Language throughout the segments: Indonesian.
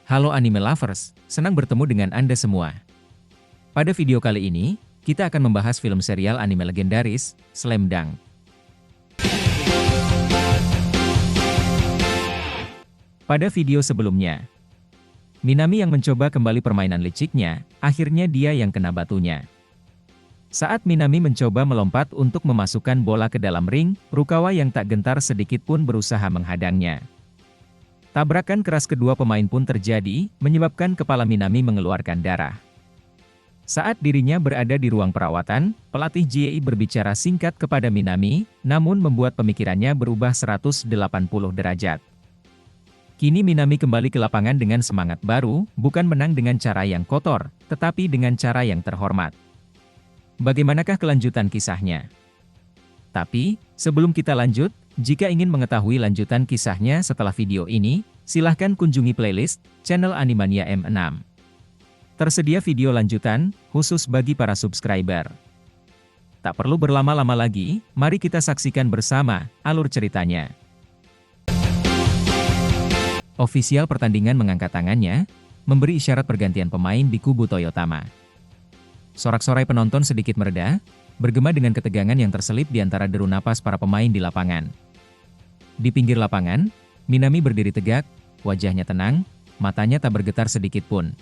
Halo anime lovers, senang bertemu dengan Anda semua. Pada video kali ini, kita akan membahas film serial anime legendaris, Slam Dunk. Pada video sebelumnya, Minami yang mencoba kembali permainan liciknya, akhirnya dia yang kena batunya. Saat Minami mencoba melompat untuk memasukkan bola ke dalam ring, Rukawa yang tak gentar sedikit pun berusaha menghadangnya. Tabrakan keras kedua pemain pun terjadi, menyebabkan kepala Minami mengeluarkan darah. Saat dirinya berada di ruang perawatan, pelatih Jie berbicara singkat kepada Minami, namun membuat pemikirannya berubah 180 derajat. Kini Minami kembali ke lapangan dengan semangat baru, bukan menang dengan cara yang kotor, tetapi dengan cara yang terhormat. Bagaimanakah kelanjutan kisahnya? Tapi, sebelum kita lanjut, jika ingin mengetahui lanjutan kisahnya setelah video ini, silahkan kunjungi playlist channel Animania M6. Tersedia video lanjutan, khusus bagi para subscriber. Tak perlu berlama-lama lagi, mari kita saksikan bersama alur ceritanya. Ofisial pertandingan mengangkat tangannya, memberi isyarat pergantian pemain di kubu Toyotama. Sorak-sorai penonton sedikit mereda, bergema dengan ketegangan yang terselip di antara deru napas para pemain di lapangan. Di pinggir lapangan, Minami berdiri tegak, wajahnya tenang, matanya tak bergetar sedikit pun.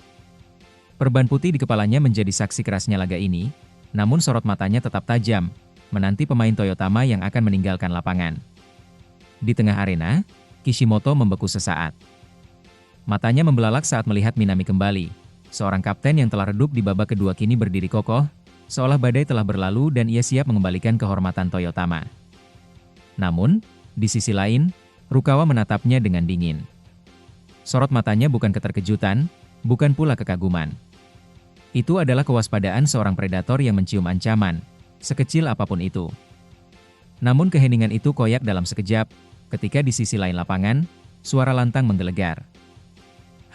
Perban putih di kepalanya menjadi saksi kerasnya laga ini, namun sorot matanya tetap tajam, menanti pemain Toyotama yang akan meninggalkan lapangan. Di tengah arena, Kishimoto membeku sesaat. Matanya membelalak saat melihat Minami kembali. Seorang kapten yang telah redup di babak kedua kini berdiri kokoh, seolah badai telah berlalu dan ia siap mengembalikan kehormatan Toyotama. Namun, di sisi lain, Rukawa menatapnya dengan dingin. Sorot matanya bukan keterkejutan, bukan pula kekaguman. Itu adalah kewaspadaan seorang predator yang mencium ancaman, sekecil apapun itu. Namun keheningan itu koyak dalam sekejap, ketika di sisi lain lapangan, suara lantang menggelegar.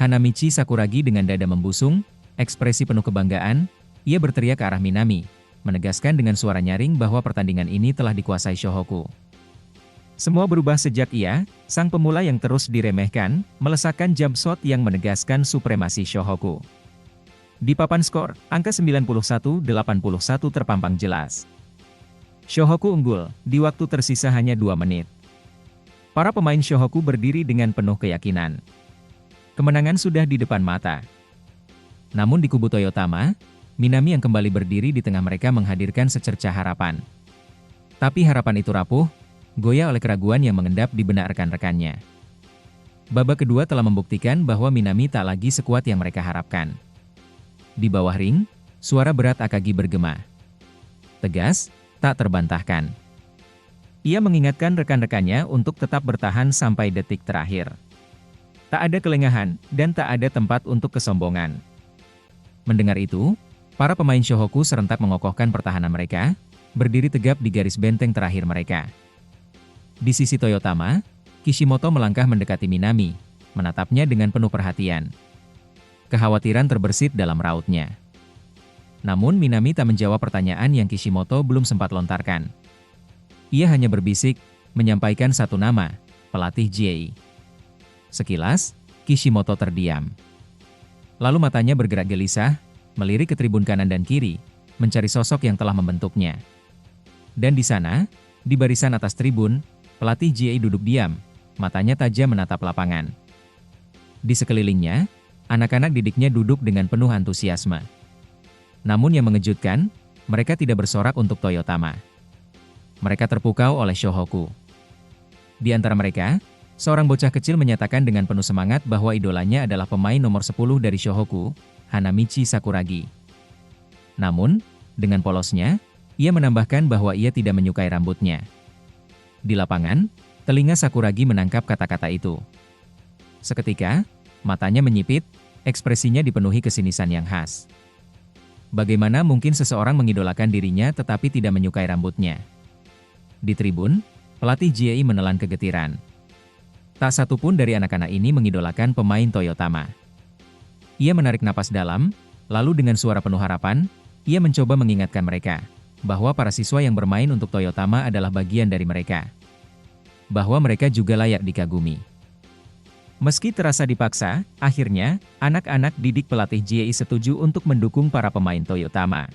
Hanamichi Sakuragi dengan dada membusung, ekspresi penuh kebanggaan, ia berteriak ke arah Minami, menegaskan dengan suara nyaring bahwa pertandingan ini telah dikuasai Shohoku. Semua berubah sejak ia, sang pemula yang terus diremehkan, melesakkan jump shot yang menegaskan supremasi Shohoku. Di papan skor, angka 91-81 terpampang jelas. Shohoku unggul, di waktu tersisa hanya 2 menit. Para pemain Shohoku berdiri dengan penuh keyakinan. Kemenangan sudah di depan mata. Namun di kubu Toyotama, Minami yang kembali berdiri di tengah mereka menghadirkan secercah harapan. Tapi harapan itu rapuh, goyah oleh keraguan yang mengendap di benak rekan-rekannya. Babak kedua telah membuktikan bahwa Minami tak lagi sekuat yang mereka harapkan. Di bawah ring, suara berat Akagi bergema. Tegas, tak terbantahkan. Ia mengingatkan rekan-rekannya untuk tetap bertahan sampai detik terakhir. Tak ada kelengahan, dan tak ada tempat untuk kesombongan. Mendengar itu, para pemain Shohoku serentak mengokohkan pertahanan mereka, berdiri tegap di garis benteng terakhir mereka. Di sisi Toyotama, Kishimoto melangkah mendekati Minami, menatapnya dengan penuh perhatian. Kekhawatiran terbersit dalam rautnya. Namun Minami tak menjawab pertanyaan yang Kishimoto belum sempat lontarkan. Ia hanya berbisik, menyampaikan satu nama, pelatih Jie. Sekilas, Kishimoto terdiam. Lalu matanya bergerak gelisah, melirik ke tribun kanan dan kiri, mencari sosok yang telah membentuknya. Dan di sana, di barisan atas tribun, pelatih Jie duduk diam, matanya tajam menatap lapangan. Di sekelilingnya, anak-anak didiknya duduk dengan penuh antusiasme. Namun yang mengejutkan, mereka tidak bersorak untuk Toyotama. Mereka terpukau oleh Shohoku. Di antara mereka, seorang bocah kecil menyatakan dengan penuh semangat bahwa idolanya adalah pemain nomor 10 dari Shohoku, Hanamichi Sakuragi. Namun, dengan polosnya, ia menambahkan bahwa ia tidak menyukai rambutnya. Di lapangan, telinga Sakuragi menangkap kata-kata itu. Seketika, matanya menyipit, ekspresinya dipenuhi kesinisan yang khas. Bagaimana mungkin seseorang mengidolakan dirinya tetapi tidak menyukai rambutnya? Di tribun, pelatih Jie menelan kegetiran. Tak satu pun dari anak-anak ini mengidolakan pemain Toyotama. Ia menarik napas dalam, lalu dengan suara penuh harapan, ia mencoba mengingatkan mereka, bahwa para siswa yang bermain untuk Toyotama adalah bagian dari mereka. Bahwa mereka juga layak dikagumi. Meski terasa dipaksa, akhirnya, anak-anak didik pelatih GAI setuju untuk mendukung para pemain Toyotama.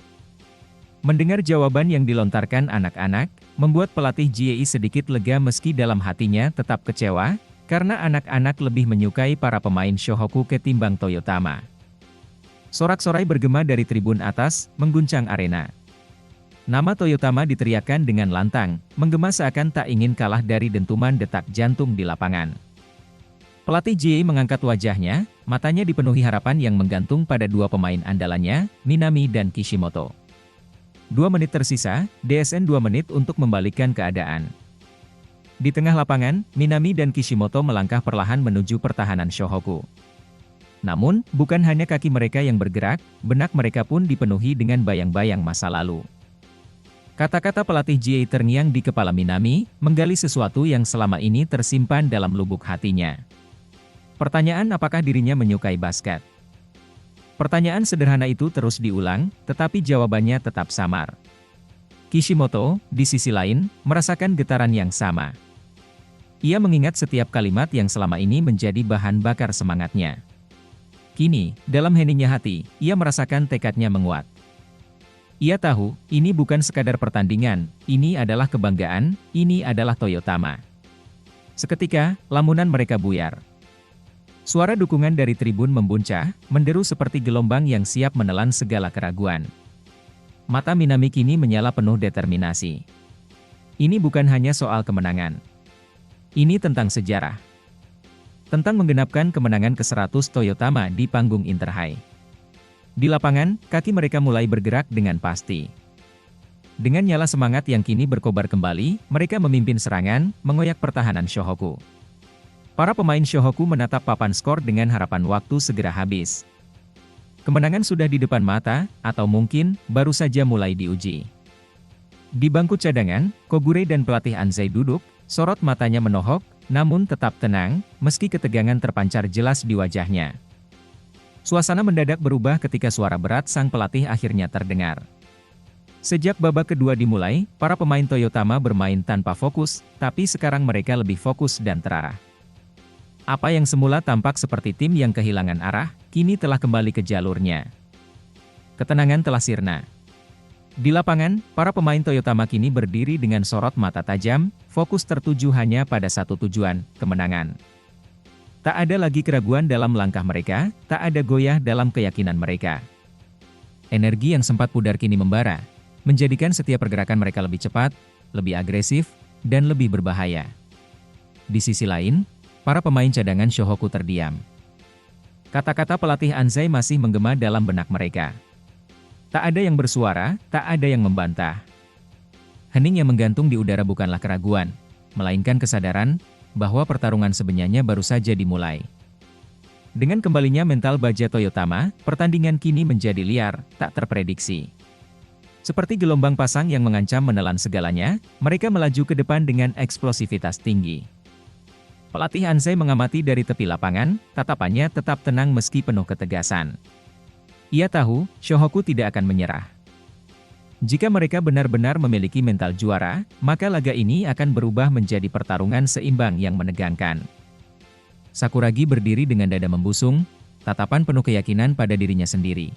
Mendengar jawaban yang dilontarkan anak-anak, membuat pelatih GAI sedikit lega meski dalam hatinya tetap kecewa, karena anak-anak lebih menyukai para pemain Shohoku ketimbang Toyotama. Sorak-sorai bergema dari tribun atas, mengguncang arena. Nama Toyotama diteriakkan dengan lantang, menggema seakan tak ingin kalah dari dentuman detak jantung di lapangan. Pelatih GAI mengangkat wajahnya, matanya dipenuhi harapan yang menggantung pada dua pemain andalannya, Minami dan Kishimoto. 2 menit tersisa, DSN 2 menit untuk membalikkan keadaan. Di tengah lapangan, Minami dan Kishimoto melangkah perlahan menuju pertahanan Shohoku. Namun, bukan hanya kaki mereka yang bergerak, benak mereka pun dipenuhi dengan bayang-bayang masa lalu. Kata-kata pelatih GAI terngiang di kepala Minami, menggali sesuatu yang selama ini tersimpan dalam lubuk hatinya. Pertanyaan apakah dirinya menyukai basket? Pertanyaan sederhana itu terus diulang, tetapi jawabannya tetap samar. Kishimoto, di sisi lain, merasakan getaran yang sama. Ia mengingat setiap kalimat yang selama ini menjadi bahan bakar semangatnya. Kini, dalam heningnya hati, ia merasakan tekadnya menguat. Ia tahu, ini bukan sekadar pertandingan, ini adalah kebanggaan, ini adalah Toyotama. Seketika, lamunan mereka buyar. Suara dukungan dari tribun membuncah, menderu seperti gelombang yang siap menelan segala keraguan. Mata Minami kini menyala penuh determinasi. Ini bukan hanya soal kemenangan. Ini tentang sejarah. Tentang menggenapkan kemenangan ke-100 Toyotama di panggung Interhigh. Di lapangan, kaki mereka mulai bergerak dengan pasti. Dengan nyala semangat yang kini berkobar kembali, mereka memimpin serangan, mengoyak pertahanan Shohoku. Para pemain Shohoku menatap papan skor dengan harapan waktu segera habis. Kemenangan sudah di depan mata, atau mungkin, baru saja mulai diuji. Di bangku cadangan, Kogure dan pelatih Anzai duduk, sorot matanya menohok, namun tetap tenang, meski ketegangan terpancar jelas di wajahnya. Suasana mendadak berubah ketika suara berat sang pelatih akhirnya terdengar. Sejak babak kedua dimulai, para pemain Toyotama bermain tanpa fokus, tapi sekarang mereka lebih fokus dan terarah. Apa yang semula tampak seperti tim yang kehilangan arah, kini telah kembali ke jalurnya. Ketenangan telah sirna. Di lapangan, para pemain Toyotama kini berdiri dengan sorot mata tajam, fokus tertuju hanya pada satu tujuan, kemenangan. Tak ada lagi keraguan dalam langkah mereka, tak ada goyah dalam keyakinan mereka. Energi yang sempat pudar kini membara, menjadikan setiap pergerakan mereka lebih cepat, lebih agresif, dan lebih berbahaya. Di sisi lain, para pemain cadangan Shohoku terdiam. Kata-kata pelatih Anzai masih menggema dalam benak mereka. Tak ada yang bersuara, tak ada yang membantah. Hening yang menggantung di udara bukanlah keraguan, melainkan kesadaran bahwa pertarungan sebenarnya baru saja dimulai. Dengan kembalinya mental baja Toyotama, pertandingan kini menjadi liar, tak terprediksi. Seperti gelombang pasang yang mengancam menelan segalanya, mereka melaju ke depan dengan eksplosivitas tinggi. Pelatih Anzai mengamati dari tepi lapangan, tatapannya tetap tenang meski penuh ketegasan. Ia tahu, Shohoku tidak akan menyerah. Jika mereka benar-benar memiliki mental juara, maka laga ini akan berubah menjadi pertarungan seimbang yang menegangkan. Sakuragi berdiri dengan dada membusung, tatapan penuh keyakinan pada dirinya sendiri.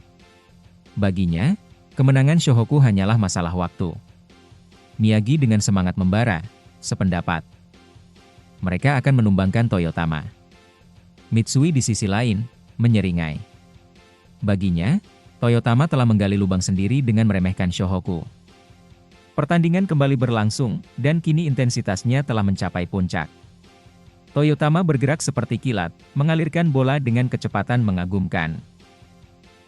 Baginya, kemenangan Shohoku hanyalah masalah waktu. Miyagi dengan semangat membara, sependapat. Mereka akan menumbangkan Toyotama. Mitsui di sisi lain, menyeringai. Baginya, Toyotama telah menggali lubang sendiri dengan meremehkan Shohoku. Pertandingan kembali berlangsung, dan kini intensitasnya telah mencapai puncak. Toyotama bergerak seperti kilat, mengalirkan bola dengan kecepatan mengagumkan.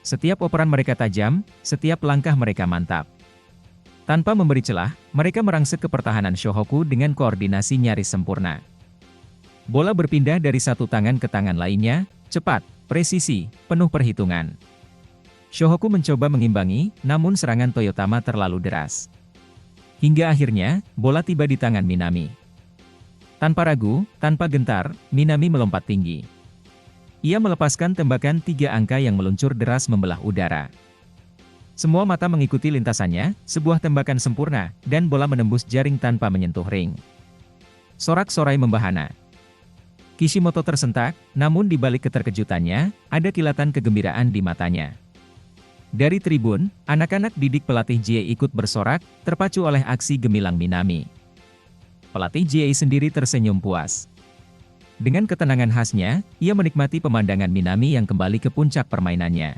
Setiap operan mereka tajam, setiap langkah mereka mantap. Tanpa memberi celah, mereka merangsek ke pertahanan Shohoku dengan koordinasi nyaris sempurna. Bola berpindah dari satu tangan ke tangan lainnya, cepat, presisi, penuh perhitungan. Shohoku mencoba mengimbangi, namun serangan Toyotama terlalu deras. Hingga akhirnya, bola tiba di tangan Minami. Tanpa ragu, tanpa gentar, Minami melompat tinggi. Ia melepaskan tembakan 3 angka yang meluncur deras membelah udara. Semua mata mengikuti lintasannya, sebuah tembakan sempurna, dan bola menembus jaring tanpa menyentuh ring. Sorak-sorai membahana. Kishimoto tersentak, namun di balik keterkejutannya, ada kilatan kegembiraan di matanya. Dari tribun, anak-anak didik pelatih Jie ikut bersorak, terpacu oleh aksi gemilang Minami. Pelatih Jie sendiri tersenyum puas. Dengan ketenangan khasnya, ia menikmati pemandangan Minami yang kembali ke puncak permainannya.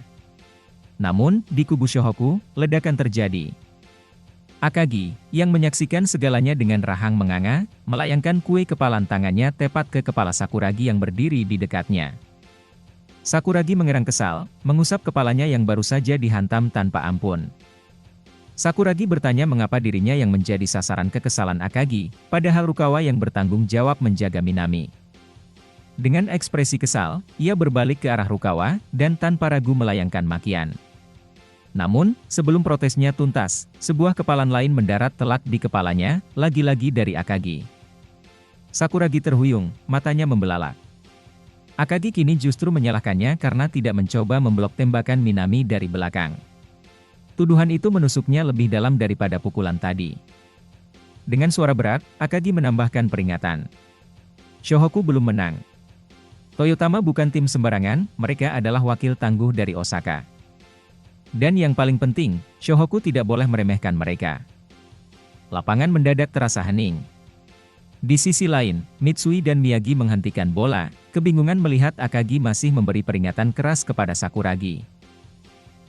Namun, di kubu Shohoku, ledakan terjadi. Akagi, yang menyaksikan segalanya dengan rahang menganga, melayangkan kue kepalan tangannya tepat ke kepala Sakuragi yang berdiri di dekatnya. Sakuragi mengerang kesal, mengusap kepalanya yang baru saja dihantam tanpa ampun. Sakuragi bertanya mengapa dirinya yang menjadi sasaran kekesalan Akagi, padahal Rukawa yang bertanggung jawab menjaga Minami. Dengan ekspresi kesal, ia berbalik ke arah Rukawa, dan tanpa ragu melayangkan makian. Namun, sebelum protesnya tuntas, sebuah kepalan lain mendarat telak di kepalanya, lagi-lagi dari Akagi. Sakuragi terhuyung, matanya membelalak. Akagi kini justru menyalahkannya karena tidak mencoba memblok tembakan Minami dari belakang. Tuduhan itu menusuknya lebih dalam daripada pukulan tadi. Dengan suara berat, Akagi menambahkan peringatan. Shohoku belum menang. Toyotama bukan tim sembarangan, mereka adalah wakil tangguh dari Osaka. Dan yang paling penting, Shohoku tidak boleh meremehkan mereka. Lapangan mendadak terasa hening. Di sisi lain, Mitsui dan Miyagi menghentikan bola, kebingungan melihat Akagi masih memberi peringatan keras kepada Sakuragi.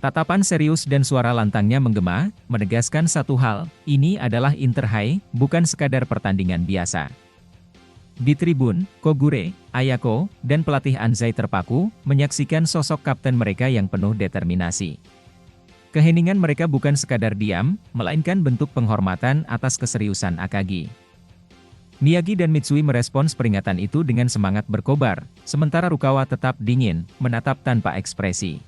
Tatapan serius dan suara lantangnya menggema, menegaskan satu hal, ini adalah Interhigh, bukan sekadar pertandingan biasa. Di tribun, Kogure, Ayako, dan pelatih Anzai terpaku, menyaksikan sosok kapten mereka yang penuh determinasi. Keheningan mereka bukan sekadar diam, melainkan bentuk penghormatan atas keseriusan Akagi. Miyagi dan Mitsui merespons peringatan itu dengan semangat berkobar, sementara Rukawa tetap dingin, menatap tanpa ekspresi.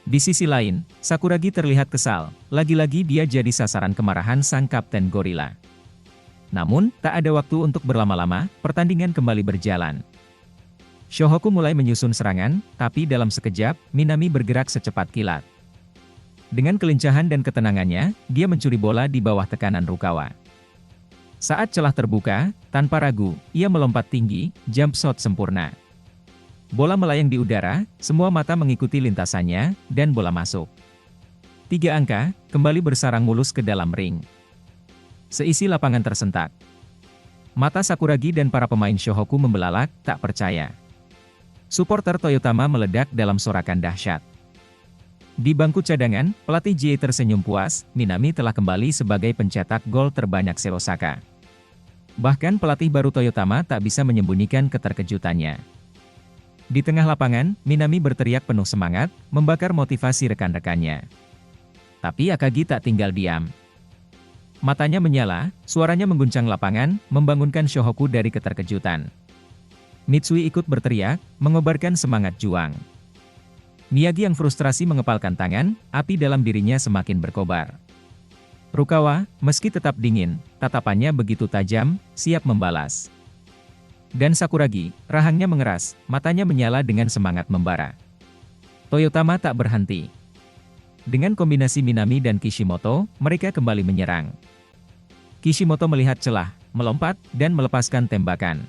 Di sisi lain, Sakuragi terlihat kesal, lagi-lagi dia jadi sasaran kemarahan sang kapten gorila. Namun, tak ada waktu untuk berlama-lama, pertandingan kembali berjalan. Shohoku mulai menyusun serangan, tapi dalam sekejap, Minami bergerak secepat kilat. Dengan kelincahan dan ketenangannya, dia mencuri bola di bawah tekanan Rukawa. Saat celah terbuka, tanpa ragu, ia melompat tinggi, jump shot sempurna. Bola melayang di udara, semua mata mengikuti lintasannya, dan bola masuk. 3 angka, kembali bersarang mulus ke dalam ring. Seisi lapangan tersentak. Mata Sakuragi dan para pemain Shohoku membelalak, tak percaya. Suporter Toyotama meledak dalam sorakan dahsyat. Di bangku cadangan, pelatih Jie tersenyum puas, Minami telah kembali sebagai pencetak gol terbanyak se-Osaka. Bahkan pelatih baru Toyotama tak bisa menyembunyikan keterkejutannya. Di tengah lapangan, Minami berteriak penuh semangat, membakar motivasi rekan-rekannya. Tapi Akagi tak tinggal diam. Matanya menyala, suaranya mengguncang lapangan, membangunkan Shohoku dari keterkejutan. Mitsui ikut berteriak, mengobarkan semangat juang. Miyagi yang frustrasi mengepalkan tangan, api dalam dirinya semakin berkobar. Rukawa, meski tetap dingin, tatapannya begitu tajam, siap membalas. Dan Sakuragi, rahangnya mengeras, matanya menyala dengan semangat membara. Toyotama tak berhenti. Dengan kombinasi Minami dan Kishimoto, mereka kembali menyerang. Kishimoto melihat celah, melompat, dan melepaskan tembakan.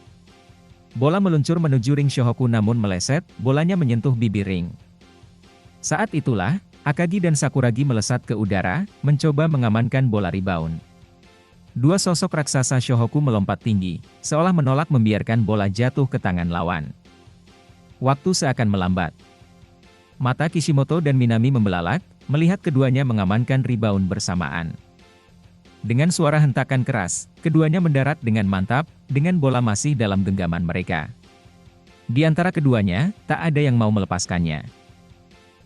Bola meluncur menuju ring Shohoku namun meleset, bolanya menyentuh bibir ring. Saat itulah, Akagi dan Sakuragi melesat ke udara, mencoba mengamankan bola rebound. Dua sosok raksasa Shohoku melompat tinggi, seolah menolak membiarkan bola jatuh ke tangan lawan. Waktu seakan melambat. Mata Kishimoto dan Minami membelalak, melihat keduanya mengamankan rebound bersamaan. Dengan suara hentakan keras, keduanya mendarat dengan mantap, dengan bola masih dalam genggaman mereka. Di antara keduanya, tak ada yang mau melepaskannya.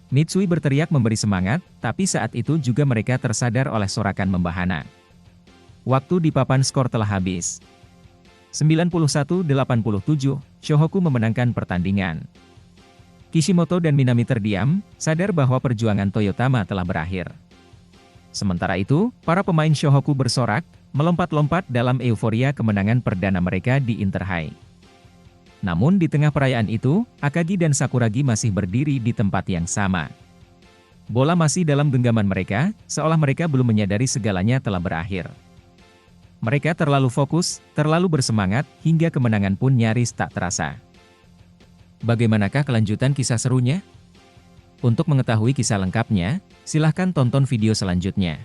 Mitsui berteriak memberi semangat, tapi saat itu juga mereka tersadar oleh sorakan membahana. Waktu di papan skor telah habis. 91-87, Shohoku memenangkan pertandingan. Kishimoto dan Minami terdiam, sadar bahwa perjuangan Toyotama telah berakhir. Sementara itu, para pemain Shohoku bersorak, melompat-lompat dalam euforia kemenangan perdana mereka di Interhigh. Namun di tengah perayaan itu, Akagi dan Sakuragi masih berdiri di tempat yang sama. Bola masih dalam genggaman mereka, seolah mereka belum menyadari segalanya telah berakhir. Mereka terlalu fokus, terlalu bersemangat, hingga kemenangan pun nyaris tak terasa. Bagaimanakah kelanjutan kisah serunya? Untuk mengetahui kisah lengkapnya, silahkan tonton video selanjutnya.